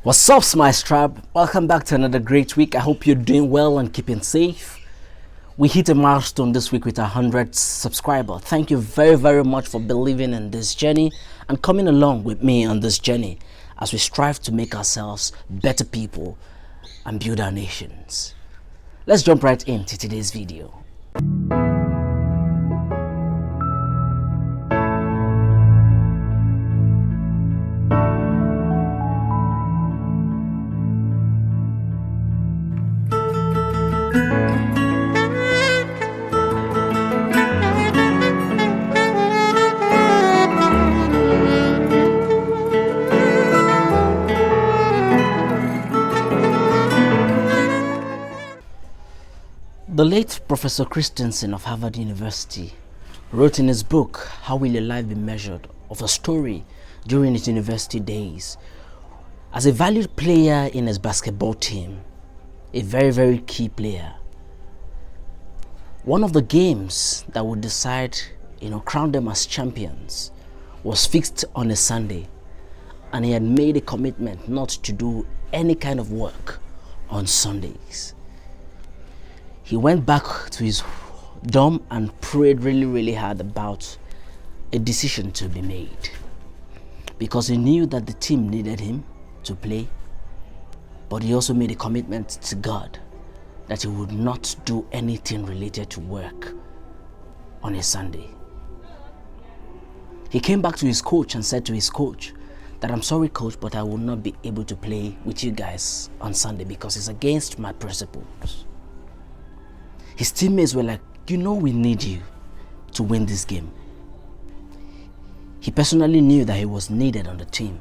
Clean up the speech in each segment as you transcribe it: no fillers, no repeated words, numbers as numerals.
What's up, Smice Tribe? Welcome back to another great week. I hope you're doing well and keeping safe. We hit a milestone this week with 100 subscribers. Thank you very much for believing in this journey and coming along with me on this journey as we strive to make ourselves better people and build our nations. Let's jump right into today's video. The late Professor Christensen of Harvard University wrote in his book, How Will Your Life Be Measured, of a story during his university days. As a valued player in his basketball team, a very key player, one of the games that would decide, crown them as champions was fixed on a Sunday, and he had made a commitment not to do any kind of work on Sundays. He went back to his dorm and prayed really hard about a decision to be made, because he knew that the team needed him to play, but he also made a commitment to God that he would not do anything related to work on a Sunday. He came back to his coach and said to his coach that, I'm sorry coach, but I will not be able to play with you guys on Sunday because it's against my principles. His teammates were like, we need you to win this game. He personally knew that he was needed on the team,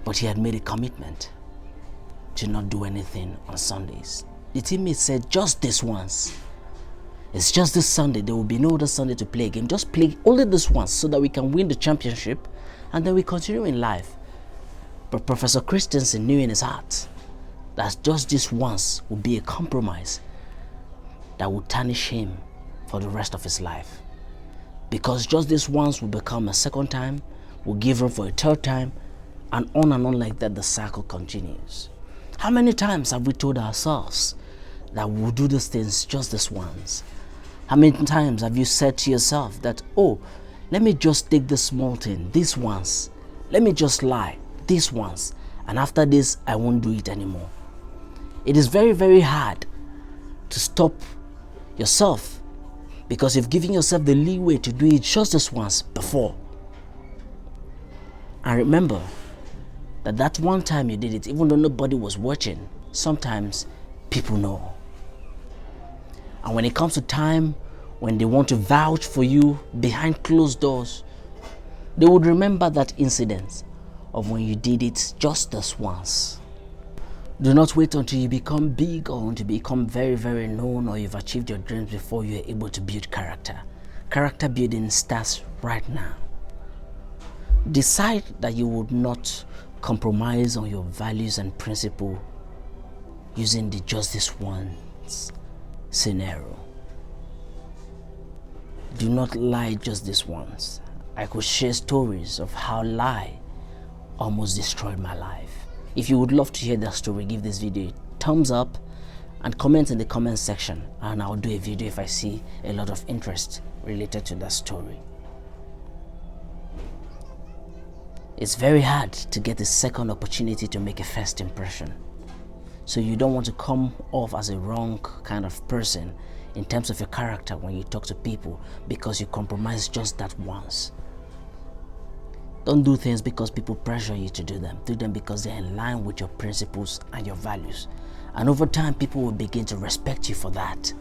but he had made a commitment to not do anything on Sundays. The teammates said, just this once. It's just this Sunday. There will be no other Sunday to play a game. Just play only this once so that we can win the championship and then we continue in life. But Professor Christensen knew in his heart that just this once would be a compromise that would tarnish him for the rest of his life. Because just this once will become a second time, will give room for a third time, and on like that the cycle continues. How many times have we told ourselves that we'll do these things just this once? How many times have you said to yourself that, let me just take this small thing, this once. Let me just lie, this once. And after this, I won't do it anymore. It is very hard to stop yourself, because you've given yourself the leeway to do it just this once before. And remember that one time you did it, even though nobody was watching, sometimes people know. And when it comes to time when they want to vouch for you behind closed doors, they would remember that incident of when you did it just this once. Do not wait until you become big or until you become very known or you've achieved your dreams before you're able to build character. Character building starts right now. Decide that you would not compromise on your values and principle using the just this once scenario. Do not lie just this once. I could share stories of how lie almost destroyed my life. If you would love to hear that story, give this video a thumbs up and comment in the comment section, and I'll do a video if I see a lot of interest related to that story. It's very hard to get a second opportunity to make a first impression. So you don't want to come off as a wrong kind of person in terms of your character when you talk to people because you compromise just that once. Don't do things because people pressure you to do them. Do them because they're in line with your principles and your values. And over time, people will begin to respect you for that.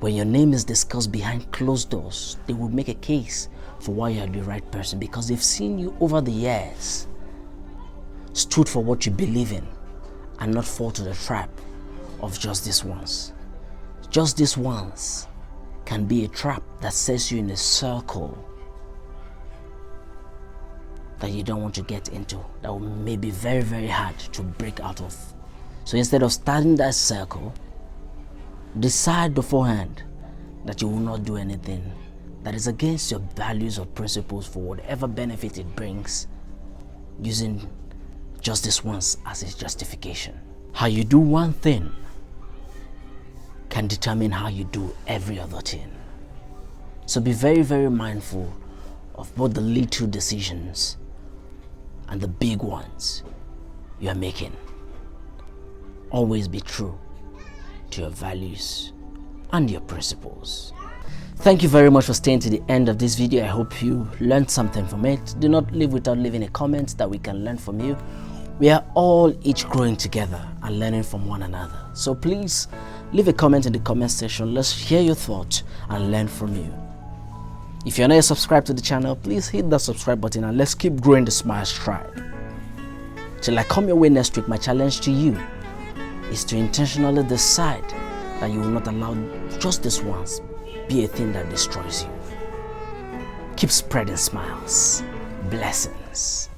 When your name is discussed behind closed doors, they will make a case for why you're the right person, because they've seen you over the years stood for what you believe in and not fall to the trap of just this once. Just this once can be a trap that sets you in a circle that you don't want to get into, that may be very hard to break out of. So instead of starting that circle, decide beforehand that you will not do anything that is against your values or principles for whatever benefit it brings, using just this once as its justification. How you do one thing can determine how you do every other thing. So be very, very mindful of both the little decisions and the big ones you are making. Always be true to your values and your principles. Thank you very much for staying to the end of this video. I hope you learned something from it. Do not leave without leaving a comment that we can learn from you. We are all each growing together and learning from one another. So please leave a comment in the comment section. Let's hear your thoughts and learn from you. If you're not yet subscribed to the channel, please hit that subscribe button and let's keep growing the Smiles tribe. Till I come your way next week, my challenge to you is to intentionally decide that you will not allow just this once be a thing that destroys you. Keep spreading smiles. Blessings.